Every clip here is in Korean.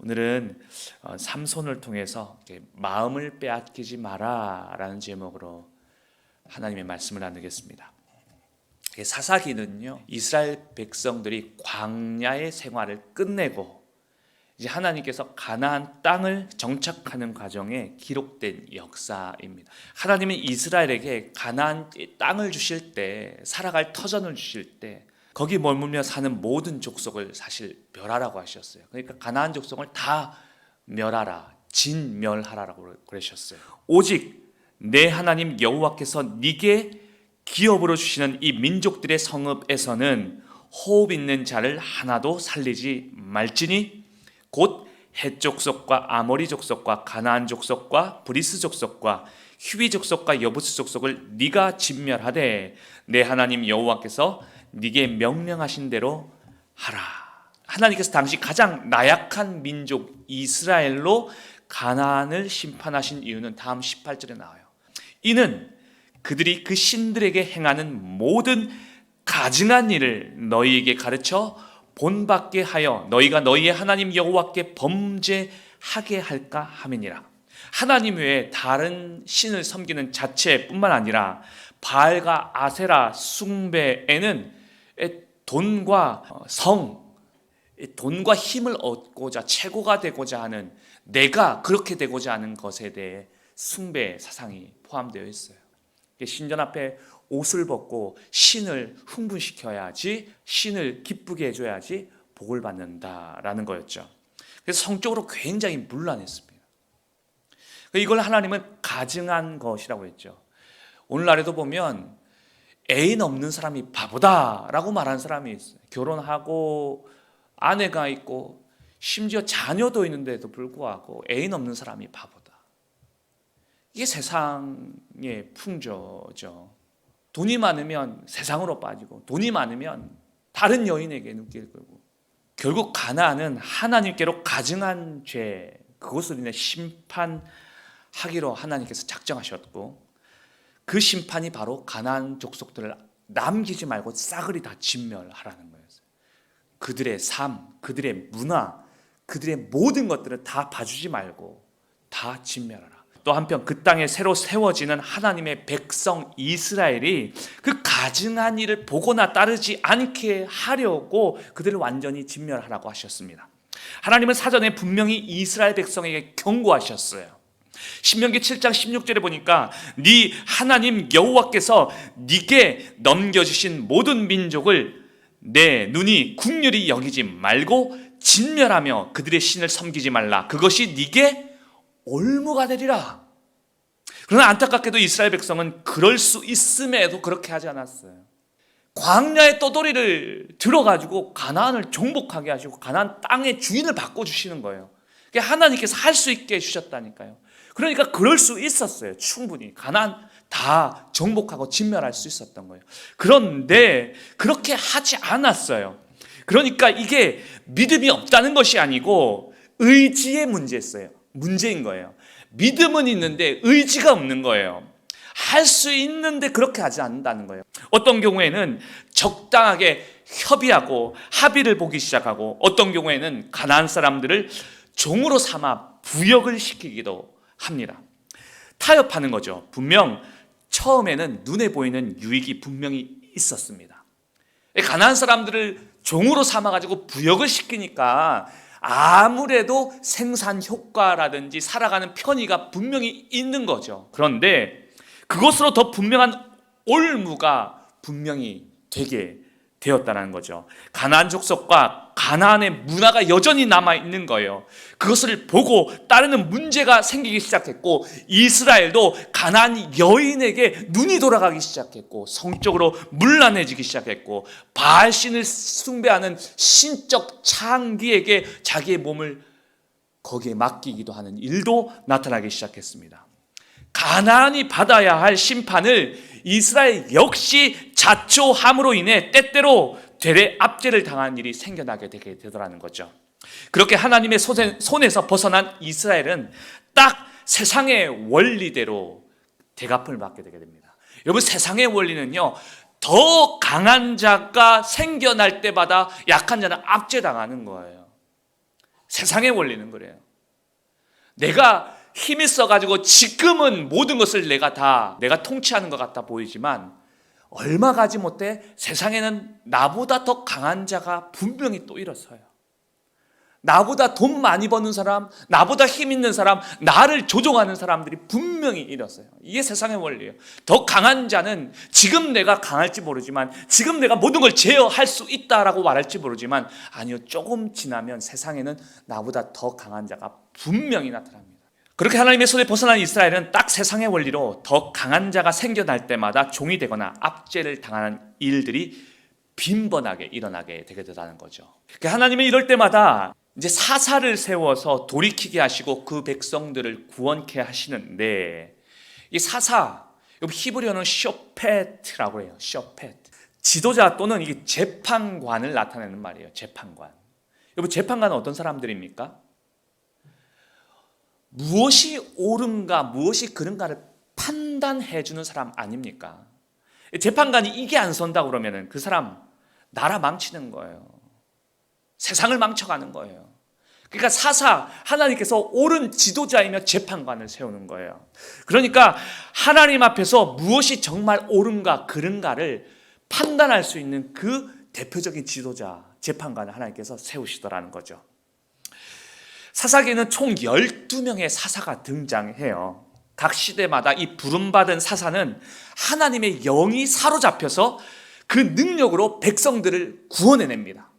오늘은 삼손을 통해서 마음을 빼앗기지 마라라는 제목으로 하나님의 말씀을 나누겠습니다. 사사기는요, 이스라엘 백성들이 광야의 생활을 끝내고 이제 하나님께서 가나안 땅을 정착하는 과정에 기록된 역사입니다. 하나님은 이스라엘에게 가나안 땅을 주실 때, 살아갈 터전을 주실 때 거기 머물며 사는 모든 족속을 사실 멸하라고 하셨어요. 그러니까 가나안 족속을 다 멸하라, 진멸하라고 그러셨어요. 오직 내 하나님 여호와께서 네게 기업으로 주시는 이 민족들의 성읍에서는 호흡 있는 자를 하나도 살리지 말지니 곧 헷 족속과 아모리 족속과 가나안 족속과 브리스 족속과 휴위 족속과 여부스 족속을 네가 진멸하되 내 하나님 여호와께서 네게 명령하신 대로 하라. 하나님께서 당시 가장 나약한 민족 이스라엘로 가나안을 심판하신 이유는 다음 18절에 나와요. 이는 그들이 그 신들에게 행하는 모든 가증한 일을 너희에게 가르쳐 본받게 하여 너희가 너희의 하나님 여호와께 범죄하게 할까 함이니라. 하나님 외에 다른 신을 섬기는 자체뿐만 아니라 바알과 아세라 숭배에는 돈과 돈과 힘을 얻고자 최고가 되고자 하는, 내가 그렇게 되고자 하는 것에 대해 숭배 사상이 포함되어 있어요. 신전 앞에 옷을 벗고 신을 흥분시켜야지, 신을 기쁘게 해줘야지 복을 받는다라는 거였죠. 그래서 성적으로 굉장히 문란했습니다. 이걸 하나님은 가증한 것이라고 했죠. 오늘날에도 보면 애인 없는 사람이 바보다라고 말하는 사람이 있어요. 결혼하고 아내가 있고 심지어 자녀도 있는데도 불구하고 애인 없는 사람이 바보다. 이게 세상의 풍조죠. 돈이 많으면 세상으로 빠지고 돈이 많으면 다른 여인에게 눈길 끌고, 결국 가나안은 하나님께로 가증한 죄, 그것으로 인해 심판하기로 하나님께서 작정하셨고, 그 심판이 바로 가나안 족속들을 남기지 말고 싸그리 다 진멸하라는 거였어요. 그들의 삶, 그들의 문화, 그들의 모든 것들을 다 봐주지 말고 다 진멸하라. 또 한편 그 땅에 새로 세워지는 하나님의 백성 이스라엘이 그 가증한 일을 보거나 따르지 않게 하려고 그들을 완전히 진멸하라고 하셨습니다. 하나님은 사전에 분명히 이스라엘 백성에게 경고하셨어요. 신명기 7장 16절에 보니까 네 하나님 여호와께서 네게 넘겨주신 모든 민족을 내 눈이 긍휼히 여기지 말고 진멸하며 그들의 신을 섬기지 말라. 그것이 네게 올무가 되리라. 그러나 안타깝게도 이스라엘 백성은 그럴 수 있음에도 그렇게 하지 않았어요. 광야의 떠돌이를 들어가지고 가나안을 정복하게 하시고 가나안 땅의 주인을 바꿔주시는 거예요. 하나님께서 할 수 있게 해주셨다니까요. 그러니까 그럴 수 있었어요. 충분히 가나안 다 정복하고 진멸할 수 있었던 거예요. 그런데 그렇게 하지 않았어요. 그러니까 이게 믿음이 없다는 것이 아니고 의지의 문제인 거예요. 믿음은 있는데 의지가 없는 거예요. 할 수 있는데 그렇게 하지 않는다는 거예요. 어떤 경우에는 적당하게 협의하고 합의를 보기 시작하고, 어떤 경우에는 가나안 사람들을 종으로 삼아 부역을 시키기도 합니다. 타협하는 거죠. 분명 처음에는 눈에 보이는 유익이 분명히 있었습니다. 가나안 사람들을 종으로 삼아가지고 부역을 시키니까 아무래도 생산 효과라든지 살아가는 편의가 분명히 있는 거죠. 그런데 그것으로 더 분명한 올무가 분명히 되게 되었다는 거죠. 가나안 족속과 가나안의 문화가 여전히 남아있는 거예요. 그것을 보고 따르는 문제가 생기기 시작했고, 이스라엘도 가나안 여인에게 눈이 돌아가기 시작했고, 성적으로 문란해지기 시작했고, 바알신을 숭배하는 신적 창기에게 자기의 몸을 거기에 맡기기도 하는 일도 나타나기 시작했습니다. 가나안이 받아야 할 심판을 이스라엘 역시 자초함으로 인해 때때로 되레 압제를 당한 일이 생겨나게 되게 되더라는 거죠. 그렇게 하나님의 손에서 벗어난 이스라엘은 딱 세상의 원리대로 대갚을 받게 되게 됩니다. 여러분, 세상의 원리는요, 더 강한 자가 생겨날 때마다 약한 자는 압제당하는 거예요. 세상의 원리는 그래요. 내가 힘 있어가지고 지금은 모든 것을 내가 통치하는 것 같아 보이지만 얼마 가지 못해 세상에는 나보다 더 강한 자가 분명히 또 일어서요. 나보다 돈 많이 버는 사람, 나보다 힘 있는 사람, 나를 조종하는 사람들이 분명히 일어서요. 이게 세상의 원리예요. 더 강한 자는 지금 내가 강할지 모르지만, 지금 내가 모든 걸 제어할 수 있다라고 말할지 모르지만, 아니요, 조금 지나면 세상에는 나보다 더 강한 자가 분명히 나타납니다. 그렇게 하나님의 손에 벗어난 이스라엘은 딱 세상의 원리로 더 강한 자가 생겨날 때마다 종이 되거나 압제를 당하는 일들이 빈번하게 일어나게 되게 되다는 거죠. 하나님은 이럴 때마다 이제 사사를 세워서 돌이키게 하시고 그 백성들을 구원케 하시는데, 이 사사, 히브리어는 쇼페트라고 해요. 쇼페트. 지도자 또는 이 재판관을 나타내는 말이에요. 재판관. 여러분, 재판관은 어떤 사람들입니까? 무엇이 옳은가, 무엇이 그른가를 판단해 주는 사람 아닙니까? 재판관이 이게 안 선다 그러면은 그 사람 나라 망치는 거예요. 세상을 망쳐가는 거예요. 그러니까 사사, 하나님께서 옳은 지도자이며 재판관을 세우는 거예요. 그러니까 하나님 앞에서 무엇이 정말 옳은가 그른가를 판단할 수 있는 그 대표적인 지도자, 재판관을 하나님께서 세우시더라는 거죠. 사사기에는 총 12명의 사사가 등장해요. 각 시대마다 이 부름받은 사사는 하나님의 영이 사로잡혀서 그 능력으로 백성들을 구원해냅니다.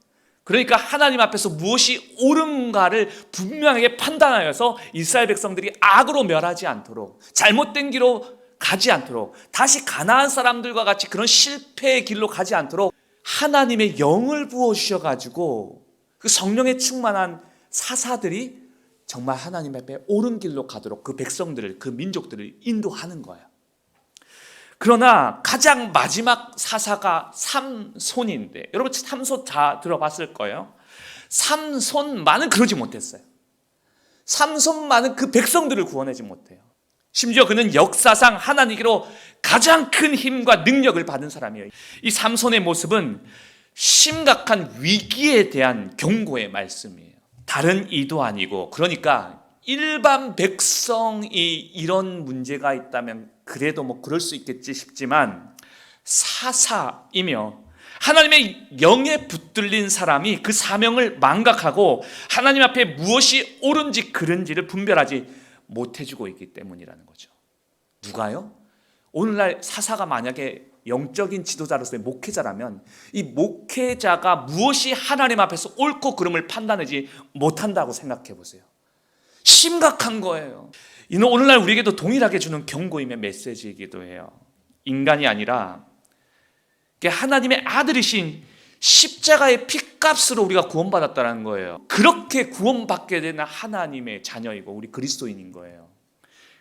그러니까 하나님 앞에서 무엇이 옳은가를 분명하게 판단하여서 이스라엘 백성들이 악으로 멸하지 않도록, 잘못된 길로 가지 않도록, 다시 가나안 사람들과 같이 그런 실패의 길로 가지 않도록 하나님의 영을 부어주셔가지고 그 성령에 충만한 사사들이 정말 하나님 앞에 옳은 길로 가도록 그 백성들을, 그 민족들을 인도하는 거예요. 그러나 가장 마지막 사사가 삼손인데, 여러분 삼손 다 들어봤을 거예요. 삼손만은 그러지 못했어요. 삼손만은 그 백성들을 구원하지 못해요. 심지어 그는 역사상 하나님께로 가장 큰 힘과 능력을 받은 사람이에요. 이 삼손의 모습은 심각한 위기에 대한 경고의 말씀이에요. 다른 이도 아니고, 그러니까 일반 백성이 이런 문제가 있다면 그래도 뭐 그럴 수 있겠지 싶지만, 사사이며 하나님의 영에 붙들린 사람이 그 사명을 망각하고 하나님 앞에 무엇이 옳은지 그른지를 분별하지 못해주고 있기 때문이라는 거죠. 누가요? 오늘날 사사가 만약에 영적인 지도자로서의 목회자라면 이 목회자가 무엇이 하나님 앞에서 옳고 그름을 판단하지 못한다고 생각해 보세요. 심각한 거예요. 이는 오늘날 우리에게도 동일하게 주는 경고임의 메시지이기도 해요. 인간이 아니라 하나님의 아들이신 십자가의 피값으로 우리가 구원받았다는 거예요. 그렇게 구원받게 되는 하나님의 자녀이고 우리 그리스도인인 거예요.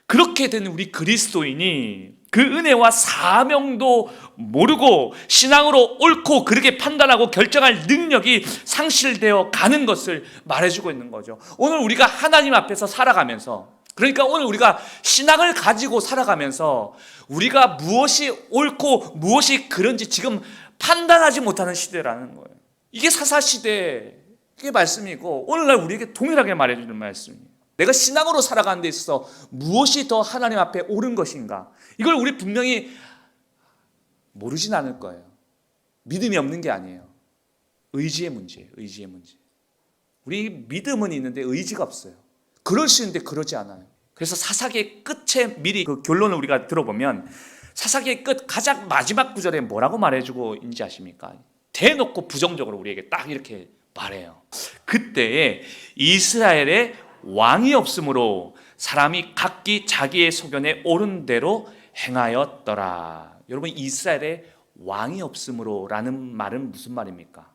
그렇게 된 우리 그리스도인이 그 은혜와 사명도 모르고 신앙으로 옳고 그르게 판단하고 결정할 능력이 상실되어 가는 것을 말해주고 있는 거죠. 오늘 우리가 하나님 앞에서 살아가면서, 그러니까 오늘 우리가 신앙을 가지고 살아가면서 우리가 무엇이 옳고 무엇이 그른지 지금 판단하지 못하는 시대라는 거예요. 이게 사사시대의 말씀이고 오늘날 우리에게 동일하게 말해주는 말씀이에요. 내가 신앙으로 살아가는 데 있어서 무엇이 더 하나님 앞에 옳은 것인가, 이걸 우리 분명히 모르진 않을 거예요. 믿음이 없는 게 아니에요. 의지의 문제예요. 의지의 문제. 우리 믿음은 있는데 의지가 없어요. 그럴 수 있는데 그러지 않아요. 그래서 사사기의 끝에 미리 그 결론을 우리가 들어보면 사사기의 끝 가장 마지막 구절에 뭐라고 말해주고 있는지 아십니까? 대놓고 부정적으로 우리에게 딱 이렇게 말해요. 그때에 이스라엘의 왕이 없으므로 사람이 각기 자기의 소견에 옳은 대로 행하였더라. 여러분, 이스라엘의 왕이 없으므로 라는 말은 무슨 말입니까?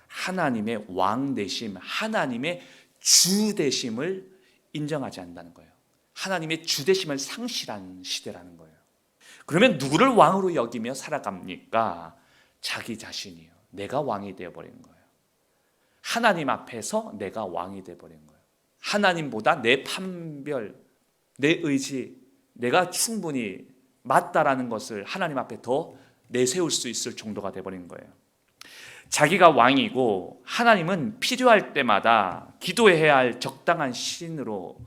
하나님의 왕 되심, 하나님의 주 되심을 인정하지 않는다는 거예요. 하나님의 주 되심을 상실한 시대라는 거예요. 그러면 누구를 왕으로 여기며 살아갑니까? 자기 자신이요. 내가 왕이 되어버린 거예요. 하나님 앞에서 내가 왕이 되어버린 거예요. 하나님보다 내 판별, 내 의지, 내가 충분히 맞다라는 것을 하나님 앞에 더 내세울 수 있을 정도가 되어버린 거예요. 자기가 왕이고 하나님은 필요할 때마다 기도해야 할 적당한 신으로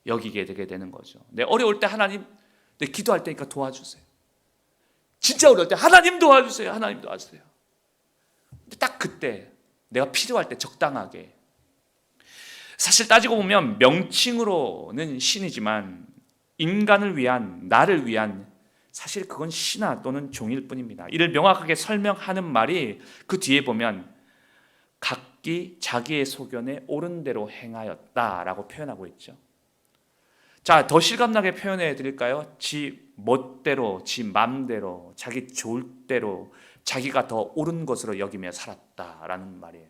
여기게 되게 되는 거죠. 내 어려울 때 하나님, 내 기도할 때니까 도와주세요. 진짜 어려울 때 하나님 도와주세요. 하나님 도와주세요. 근데 딱 그때 내가 필요할 때 적당하게. 사실 따지고 보면 명칭으로는 신이지만 인간을 위한, 나를 위한, 사실 그건 신하 또는 종일 뿐입니다. 이를 명확하게 설명하는 말이 그 뒤에 보면 각기 자기의 소견에 옳은 대로 행하였다라고 표현하고 있죠. 자, 더 실감나게 표현해 드릴까요? 지 멋대로, 지 맘대로, 자기 좋을 대로 자기가 더 옳은 것으로 여기며 살았다라는 말이에요.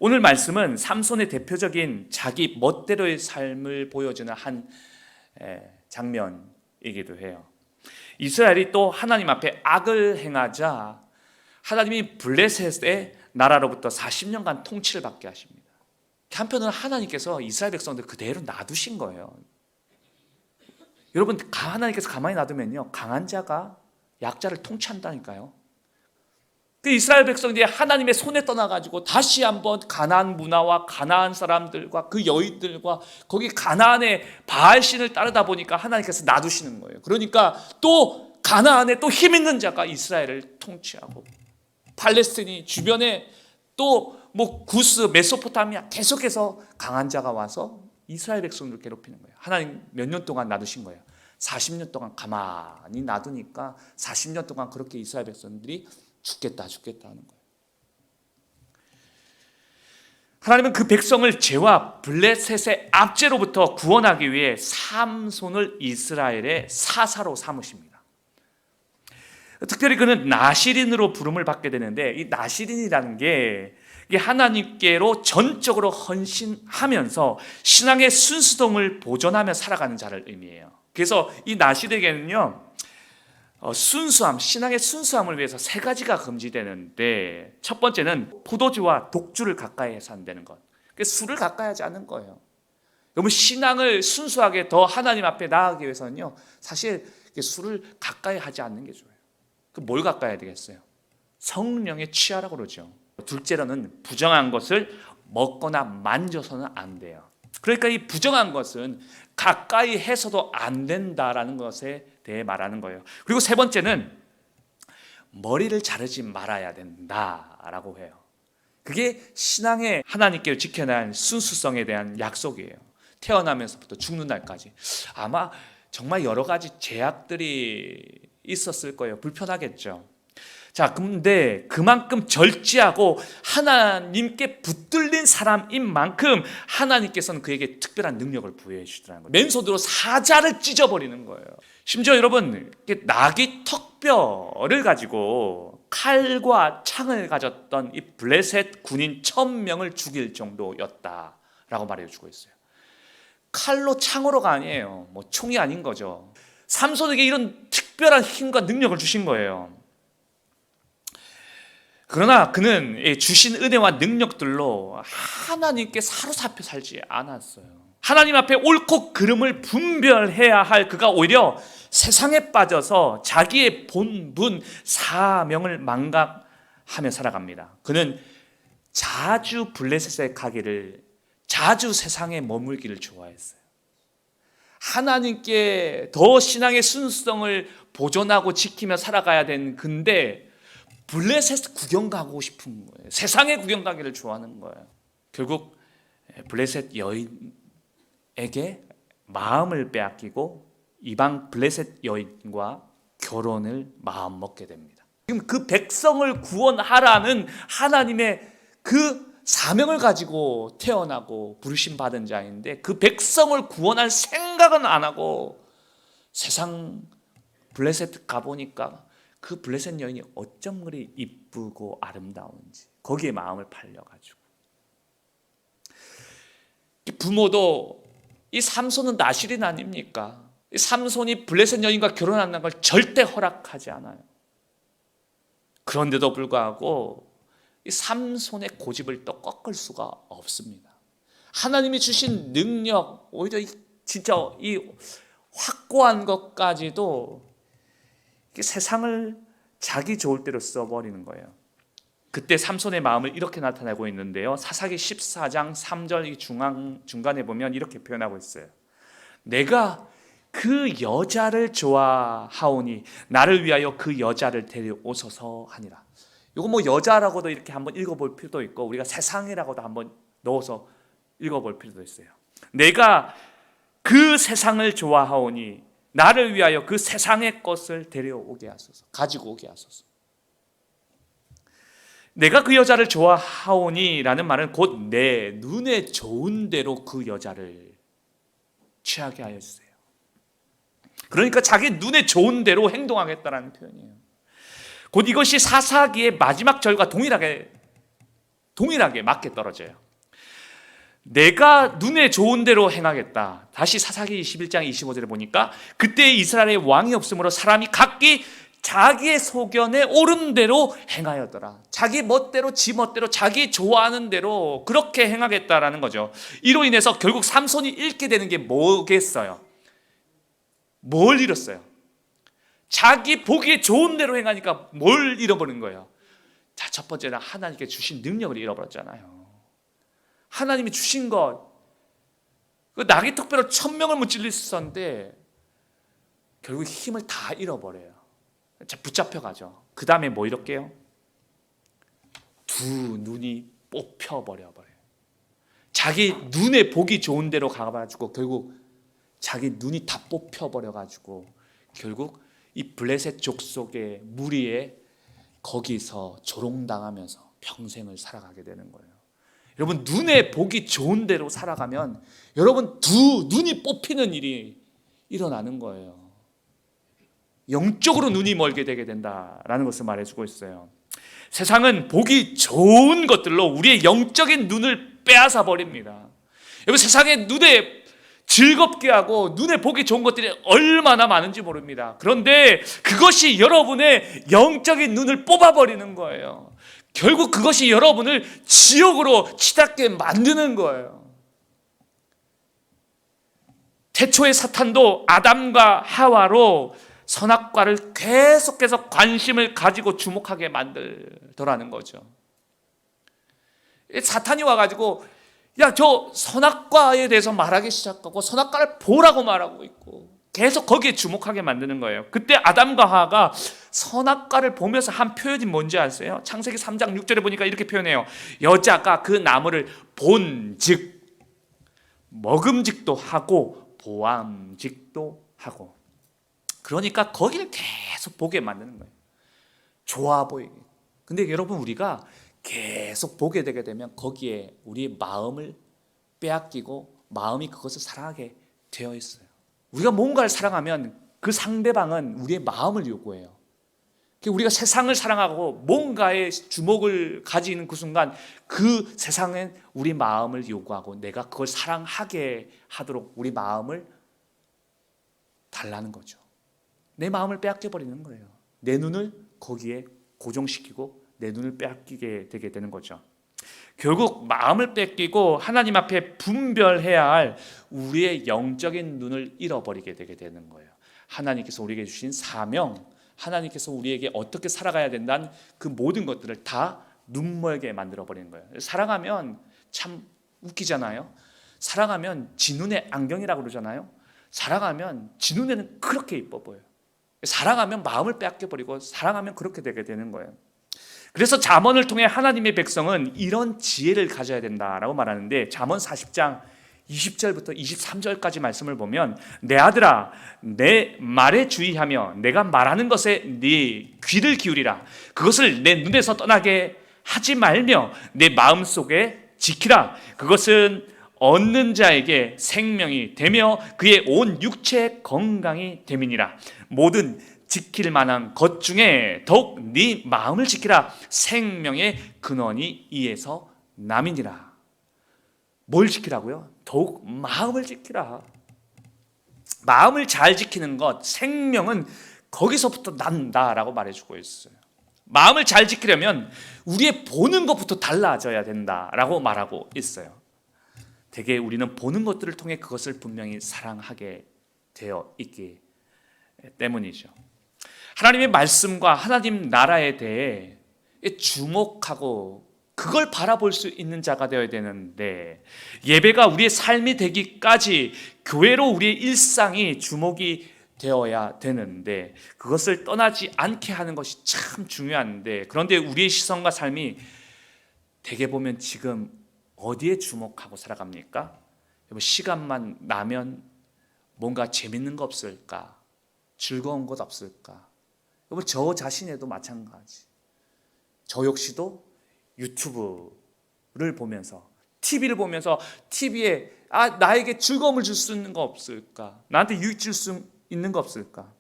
오늘 말씀은 삼손의 대표적인 자기 멋대로의 삶을 보여주는 한 장면이기도 해요. 이스라엘이 또 하나님 앞에 악을 행하자 하나님이 블레셋의 나라로부터 40년간 통치를 받게 하십니다. 한편으로는 하나님께서 이스라엘 백성들 그대로 놔두신 거예요. 여러분, 하나님께서 가만히 놔두면요, 강한 자가 약자를 통치한다니까요. 그 이스라엘 백성들이 하나님의 손에 떠나가지고 다시 한번 가나안 문화와 가나안 사람들과 그 여인들과 거기 가나안의 바알신을 따르다 보니까 하나님께서 놔두시는 거예요. 그러니까 또 가나안에 또 힘 있는 자가 이스라엘을 통치하고, 팔레스틴이 주변에 또 뭐 구스, 메소포타미아 계속해서 강한 자가 와서 이스라엘 백성들을 괴롭히는 거예요. 하나님 몇 년 동안 놔두신 거예요. 40년 동안 가만히 놔두니까 40년 동안 그렇게 이스라엘 백성들이 죽겠다 하는 거예요. 하나님은 그 백성을 죄와 블레셋의 압제로부터 구원하기 위해 삼손을 이스라엘의 사사로 삼으십니다. 특별히 그는 나시린으로 부름을 받게 되는데, 이 나시린이라는 게 하나님께로 전적으로 헌신하면서 신앙의 순수동을 보존하며 살아가는 자를 의미해요. 그래서 이 나시린에게는요, 순수함, 신앙의 순수함을 위해서 세 가지가 금지되는데, 첫 번째는 포도주와 독주를 가까이 해서 안 되는 것. 술을 가까이 하지 않는 거예요. 여러분, 신앙을 순수하게 더 하나님 앞에 나아가기 위해서는요, 사실 술을 가까이 하지 않는 게 좋아요. 뭘 가까이 해야 되겠어요? 성령에 취하라고 그러죠. 둘째로는 부정한 것을 먹거나 만져서는 안 돼요. 그러니까 이 부정한 것은 가까이 해서도 안 된다라는 것에 대해 말하는 거예요. 그리고 세 번째는 머리를 자르지 말아야 된다라고 해요. 그게 신앙의 하나님께 지켜낸 순수성에 대한 약속이에요. 태어나면서부터 죽는 날까지. 아마 정말 여러 가지 제약들이 있었을 거예요. 불편하겠죠. 자, 근데 그만큼 절제하고 하나님께 붙들린 사람인 만큼 하나님께서는 그에게 특별한 능력을 부여해 주시더라는 거예요. 맨손으로 사자를 찢어버리는 거예요. 심지어 여러분, 나귀 턱뼈를 가지고 칼과 창을 가졌던 이 블레셋 군인 1000명을 죽일 정도였다라고 말해주고 있어요. 칼로 창으로가 아니에요. 뭐 총이 아닌 거죠. 삼손에게 이런 특별한 힘과 능력을 주신 거예요. 그러나 그는 주신 은혜와 능력들로 하나님께 사로잡혀 살지 않았어요. 하나님 앞에 옳고 그름을 분별해야 할 그가 오히려 세상에 빠져서 자기의 본분, 사명을 망각하며 살아갑니다. 그는 자주 블레셋에 가기를, 자주 세상에 머물기를 좋아했어요. 하나님께 더 신앙의 순수성을 보존하고 지키며 살아가야 되는 근데 블레셋 구경 가고 싶은 거예요. 세상에 구경 가기를 좋아하는 거예요. 결국 블레셋 여인에게 마음을 빼앗기고 이방 블레셋 여인과 결혼을 마음먹게 됩니다. 지금 그 백성을 구원하라는 하나님의 그 사명을 가지고 태어나고 부르심 받은 자인데 그 백성을 구원할 생각은 안 하고 세상 블레셋 가보니까 그 블레셋 여인이 어쩜 그리 이쁘고 아름다운지 거기에 마음을 팔려가지고, 부모도 이 삼손은 나실인 아닙니까? 이 삼손이 블레셋 여인과 결혼한다는 걸 절대 허락하지 않아요. 그런데도 불구하고 이 삼손의 고집을 또 꺾을 수가 없습니다. 하나님이 주신 능력, 오히려 진짜 이 확고한 것까지도 세상을 자기 좋을 대로 써버리는 거예요. 그때 삼손의 마음을 이렇게 나타내고 있는데요. 사사기 14장 3절 중간에 보면 이렇게 표현하고 있어요. 내가 그 여자를 좋아하오니 나를 위하여 그 여자를 데려오소서 하니라. 이거 뭐 여자라고도 이렇게 한번 읽어볼 필요도 있고 우리가 세상이라고도 한번 넣어서 읽어볼 필요도 있어요. 내가 그 세상을 좋아하오니 나를 위하여 그 세상의 것을 데려오게 하소서, 가지고 오게 하소서. 내가 그 여자를 좋아하오니 라는 말은 곧 내 눈에 좋은 대로 그 여자를 취하게 하여 주세요. 그러니까 자기 눈에 좋은 대로 행동하겠다라는 표현이에요. 곧 이것이 사사기의 마지막 절과 동일하게 맞게 떨어져요. 내가 눈에 좋은 대로 행하겠다. 다시 사사기 21장 25절에 보니까 그때 이스라엘에 왕이 없으므로 사람이 각기 자기의 소견에 옳은 대로 행하였더라. 자기 멋대로 지 멋대로 자기 좋아하는 대로 그렇게 행하겠다라는 거죠. 이로 인해서 결국 삼손이 잃게 되는 게 뭐겠어요? 뭘 잃었어요? 자기 보기에 좋은 대로 행하니까 뭘 잃어버린 거예요? 자, 첫 번째는 하나님께 주신 능력을 잃어버렸잖아요. 하나님이 주신 것, 그 나귀 턱뼈로 1000명을 무찔릴 수 있었는데 결국 힘을 다 잃어버려요. 자, 붙잡혀가죠. 그 다음에 뭐 이럴게요? 두 눈이 뽑혀버려요. 자기 눈에 보기 좋은 대로 가가지고 결국 자기 눈이 다 뽑혀버려가지고 결국 이 블레셋 족속의 무리에 거기서 조롱당하면서 평생을 살아가게 되는 거예요. 여러분, 눈에 보기 좋은 대로 살아가면 여러분 두 눈이 뽑히는 일이 일어나는 거예요. 영적으로 눈이 멀게 되게 된다라는 것을 말해주고 있어요. 세상은 보기 좋은 것들로 우리의 영적인 눈을 빼앗아 버립니다. 여러분, 세상의 눈에 즐겁게 하고 눈에 보기 좋은 것들이 얼마나 많은지 모릅니다. 그런데 그것이 여러분의 영적인 눈을 뽑아버리는 거예요. 결국 그것이 여러분을 지옥으로 치닫게 만드는 거예요. 태초의 사탄도 아담과 하와로 선악과를 계속해서 관심을 가지고 주목하게 만들더라는 거죠. 사탄이 와가지고 야, 저 선악과에 대해서 말하기 시작하고 선악과를 보라고 말하고 있고 계속 거기에 주목하게 만드는 거예요. 그때 아담과 하와가 선악과를 보면서 한 표현이 뭔지 아세요? 창세기 3장 6절에 보니까 이렇게 표현해요. 여자가 그 나무를 본즉 먹음직도 하고 보암직도 하고, 그러니까 거기를 계속 보게 만드는 거예요. 좋아 보이게. 근데 여러분, 우리가 계속 보게 되게 되면 거기에 우리의 마음을 빼앗기고 마음이 그것을 사랑하게 되어 있어요. 우리가 뭔가를 사랑하면 그 상대방은 우리의 마음을 요구해요. 우리가 세상을 사랑하고 뭔가에 주목을 가지는 그 순간 그 세상은 우리 마음을 요구하고 내가 그걸 사랑하게 하도록 우리 마음을 달라는 거죠. 내 마음을 빼앗겨 버리는 거예요. 내 눈을 거기에 고정시키고 내 눈을 빼앗기게 되게 되는 거죠. 결국 마음을 뺏기고 하나님 앞에 분별해야 할 우리의 영적인 눈을 잃어버리게 되게 되는 거예요. 하나님께서 우리에게 주신 사명, 하나님께서 우리에게 어떻게 살아가야 된다는 그 모든 것들을 다 눈멀게 만들어버리는 거예요. 사랑하면 참 웃기잖아요. 사랑하면 지 눈에 안경이라고 그러잖아요. 사랑하면 지 눈에는 그렇게 이뻐 보여요. 사랑하면 마음을 빼앗겨버리고 사랑하면 그렇게 되게 되는 거예요. 그래서 잠언을 통해 하나님의 백성은 이런 지혜를 가져야 된다라고 말하는데, 잠언 40장 20절부터 23절까지 말씀을 보면, 내 아들아 내 말에 주의하며 내가 말하는 것에 네 귀를 기울이라. 그것을 내 눈에서 떠나게 하지 말며 내 마음속에 지키라. 그것은 얻는 자에게 생명이 되며 그의 온 육체 건강이 됨이니라. 모든 지킬 만한 것 중에 더욱 네 마음을 지키라. 생명의 근원이 이에서 남이니라. 뭘 지키라고요? 더욱 마음을 지키라. 마음을 잘 지키는 것, 생명은 거기서부터 난다라고 말해주고 있어요. 마음을 잘 지키려면 우리의 보는 것부터 달라져야 된다라고 말하고 있어요. 되게 우리는 보는 것들을 통해 그것을 분명히 사랑하게 되어 있기 때문이죠. 하나님의 말씀과 하나님 나라에 대해 주목하고 그걸 바라볼 수 있는 자가 되어야 되는데, 예배가 우리의 삶이 되기까지 교회로 우리의 일상이 주목이 되어야 되는데, 그것을 떠나지 않게 하는 것이 참 중요한데, 그런데 우리의 시선과 삶이 대개 보면 지금 어디에 주목하고 살아갑니까? 시간만 나면 뭔가 재밌는 거 없을까? 즐거운 것 없을까? 저 자신에도 마찬가지. 저 역시도 유튜브를 보면서, TV를 보면서 TV에 나에게 즐거움을 줄 수 있는 거 없을까? 나한테 유익 줄 수 있는 거 없을까?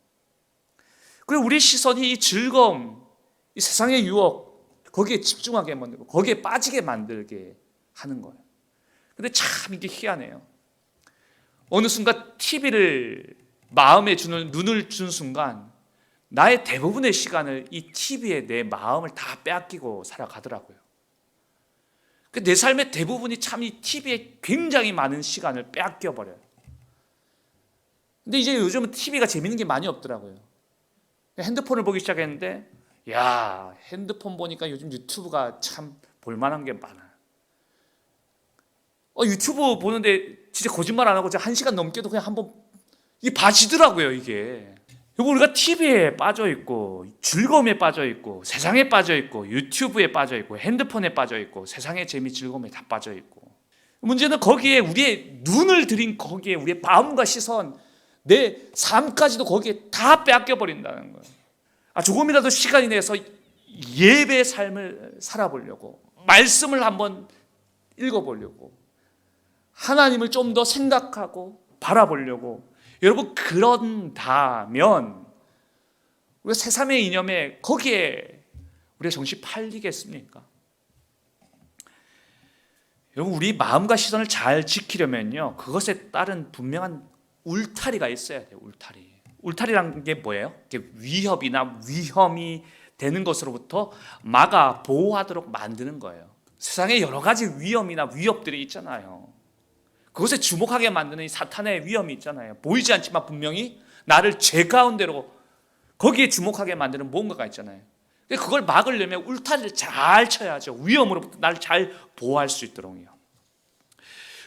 그리고 우리 시선이 이 즐거움, 이 세상의 유혹, 거기에 집중하게 만들고 거기에 빠지게 만들게 하는 거예요. 근데 참 이게 희한해요. 어느 순간 TV를 마음에 주는, 눈을 준 순간 나의 대부분의 시간을 이 TV에 내 마음을 다 빼앗기고 살아가더라고요. 내 삶의 대부분이 참 이 TV에 굉장히 많은 시간을 빼앗겨 버려요. 근데 이제 요즘은 TV가 재밌는 게 많이 없더라고요. 핸드폰을 보기 시작했는데, 야, 핸드폰 보니까 요즘 유튜브가 참 볼만한 게 많아요. 유튜브 보는데 진짜 거짓말 안 하고 1시간 넘게도 그냥 한번 이게 봐지더라고요, 이게. 여러분, 우리가 TV에 빠져 있고 즐거움에 빠져 있고 세상에 빠져 있고 유튜브에 빠져 있고 핸드폰에 빠져 있고 세상의 재미 즐거움에 다 빠져 있고, 문제는 거기에 우리의 눈을 들인 거기에 우리의 마음과 시선, 내 삶까지도 거기에 다 빼앗겨 버린다는 거예요. 조금이라도 시간이 내서 예배의 삶을 살아보려고, 말씀을 한번 읽어보려고, 하나님을 좀 더 생각하고 바라보려고, 여러분, 그런다면 우리가 새삼의 이념에 거기에 우리의 정신 팔리겠습니까? 여러분, 우리 마음과 시선을 잘 지키려면요, 그것에 따른 분명한 울타리가 있어야 돼요. 울타리라는 게 뭐예요? 위협이나 위험이 되는 것으로부터 막아 보호하도록 만드는 거예요. 세상에 여러 가지 위험이나 위협들이 있잖아요. 그것에 주목하게 만드는 이 사탄의 위험이 있잖아요. 보이지 않지만 분명히 나를 죄 가운데로 거기에 주목하게 만드는 뭔가가 있잖아요. 그걸 막으려면 울타리를 잘 쳐야죠. 위험으로부터 나를 잘 보호할 수 있도록요.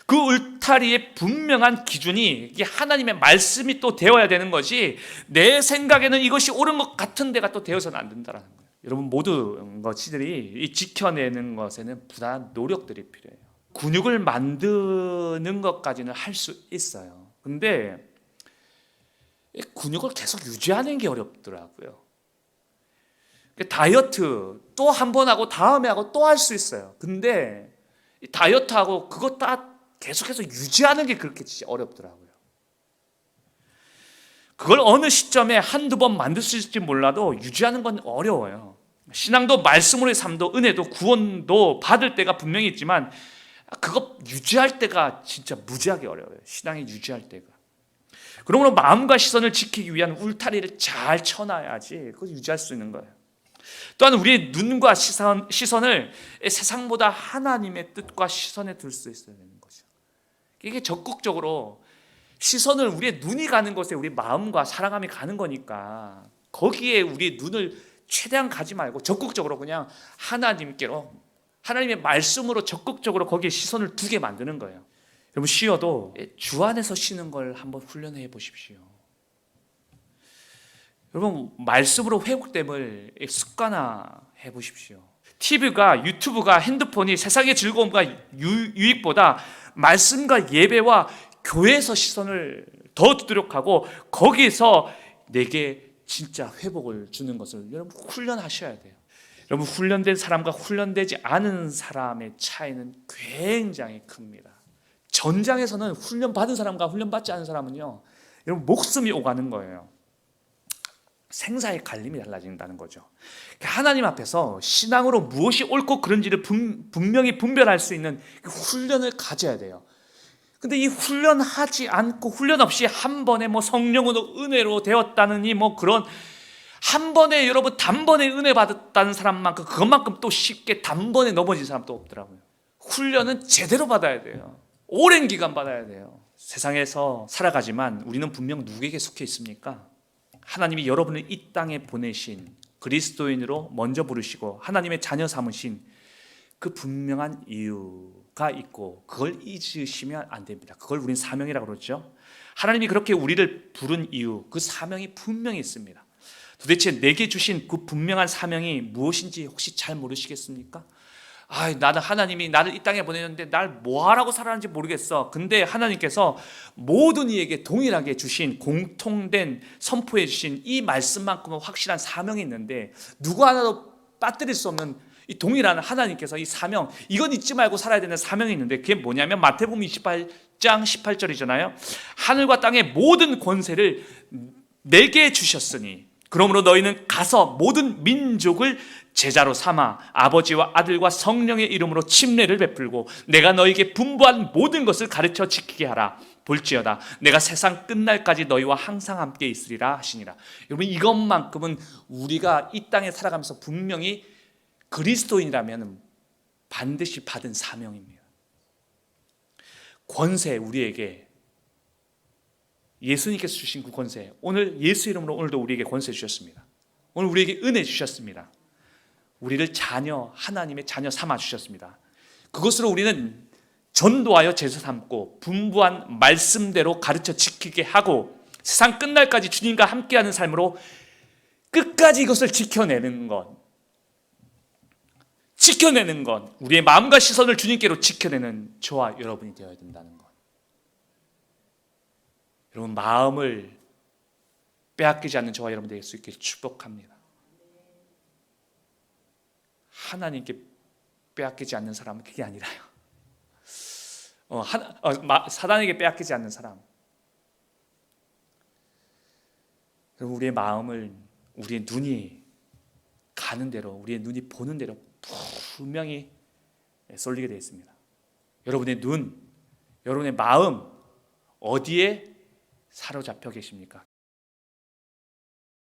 그 울타리의 분명한 기준이 이게 하나님의 말씀이 또 되어야 되는 것이, 내 생각에는 이것이 옳은 것 같은 데가 또 되어서는 안 된다는 거예요. 여러분, 모든 것들이 이 지켜내는 것에는 부단한 노력들이 필요해요. 근육을 만드는 것까지는 할 수 있어요. 근데 근육을 계속 유지하는 게 어렵더라고요. 다이어트 또 한 번 하고 다음에 하고 또 할 수 있어요. 근데 다이어트하고 그거 다 계속해서 유지하는 게 그렇게 진짜 어렵더라고요. 그걸 어느 시점에 한두 번 만들 수 있을지 몰라도 유지하는 건 어려워요. 신앙도 말씀으로의 삶도 은혜도 구원도 받을 때가 분명히 있지만 그거 유지할 때가 진짜 무지하게 어려워요. 신앙이 유지할 때가. 그러므로 마음과 시선을 지키기 위한 울타리를 잘 쳐놔야지 그걸 유지할 수 있는 거예요. 또한 우리의 눈과 시선을 세상보다 하나님의 뜻과 시선에 둘 수 있어야 되는 거죠. 이게 적극적으로 시선을, 우리의 눈이 가는 곳에 우리 마음과 사랑함이 가는 거니까 거기에 우리의 눈을 최대한 가지 말고 적극적으로 그냥 하나님께로, 하나님의 말씀으로 적극적으로 거기에 시선을 두게 만드는 거예요. 여러분, 쉬어도 주 안에서 쉬는 걸 한번 훈련해 보십시오. 여러분, 말씀으로 회복됨을 습관화해 보십시오. TV가, 유튜브가, 핸드폰이 세상의 즐거움과 유익보다 말씀과 예배와 교회에서 시선을 더 두도록 하고 거기에서 내게 진짜 회복을 주는 것을 여러분 훈련하셔야 돼요. 여러분, 훈련된 사람과 훈련되지 않은 사람의 차이는 굉장히 큽니다. 전장에서는 훈련받은 사람과 훈련받지 않은 사람은요, 여러분 목숨이 오가는 거예요. 생사의 갈림이 달라진다는 거죠. 하나님 앞에서 신앙으로 무엇이 옳고 그른지를 분명히 분별할 수 있는 훈련을 가져야 돼요. 근데 이 훈련하지 않고 훈련 없이 한 번에 성령으로 은혜로 되었다느니 그런 한 번에, 여러분 단번에 은혜 받았다는 사람만큼 그것만큼 또 쉽게 단번에 넘어진 사람도 없더라고요. 훈련은 제대로 받아야 돼요. 오랜 기간 받아야 돼요. 세상에서 살아가지만 우리는 분명 누구에게 속해 있습니까? 하나님이 여러분을 이 땅에 보내신 그리스도인으로 먼저 부르시고 하나님의 자녀 삼으신 그 분명한 이유가 있고 그걸 잊으시면 안 됩니다. 그걸 우린 사명이라고 그러죠. 하나님이 그렇게 우리를 부른 이유, 그 사명이 분명히 있습니다. 도대체 내게 주신 그 분명한 사명이 무엇인지 혹시 잘 모르시겠습니까? 나는 하나님이 나를 이 땅에 보내는데 날 뭐하라고 살아는지 모르겠어. 근데 하나님께서 모든 이에게 동일하게 주신 공통된 선포해 주신 이 말씀만큼은 확실한 사명이 있는데 누구 하나도 빠뜨릴 수 없는 이 동일한 하나님께서 이 사명, 이건 잊지 말고 살아야 되는 사명이 있는데 그게 뭐냐면 마태복음 28장 18절이잖아요. 하늘과 땅의 모든 권세를 내게 주셨으니 그러므로 너희는 가서 모든 민족을 제자로 삼아 아버지와 아들과 성령의 이름으로 침례를 베풀고 내가 너희에게 분부한 모든 것을 가르쳐 지키게 하라. 볼지어다 내가 세상 끝날까지 너희와 항상 함께 있으리라 하시니라. 여러분, 이것만큼은 우리가 이 땅에 살아가면서 분명히 그리스도인이라면 반드시 받은 사명입니다. 권세, 우리에게 예수님께서 주신 그 권세, 오늘 예수 이름으로 오늘도 우리에게 권세 주셨습니다. 오늘 우리에게 은혜 주셨습니다. 우리를 자녀, 하나님의 자녀 삼아 주셨습니다. 그것으로 우리는 전도하여 제자 삼고 분부한 말씀대로 가르쳐 지키게 하고 세상 끝날까지 주님과 함께하는 삶으로 끝까지 이것을 지켜내는 것, 우리의 마음과 시선을 주님께로 지켜내는 저와 여러분이 되어야 된다는 것. 여러분, 마음을 빼앗기지 않는 저와 여러분 될 수 있게 축복합니다. 하나님께 빼앗기지 않는 사람은 그게 아니라요. 사단에게 빼앗기지 않는 사람. 여러분, 우리의 마음을 우리의 눈이 가는 대로, 우리의 눈이 보는 대로 분명히 쏠리게 되어 있습니다. 여러분의 눈, 여러분의 마음 어디에 사로잡혀 계십니까?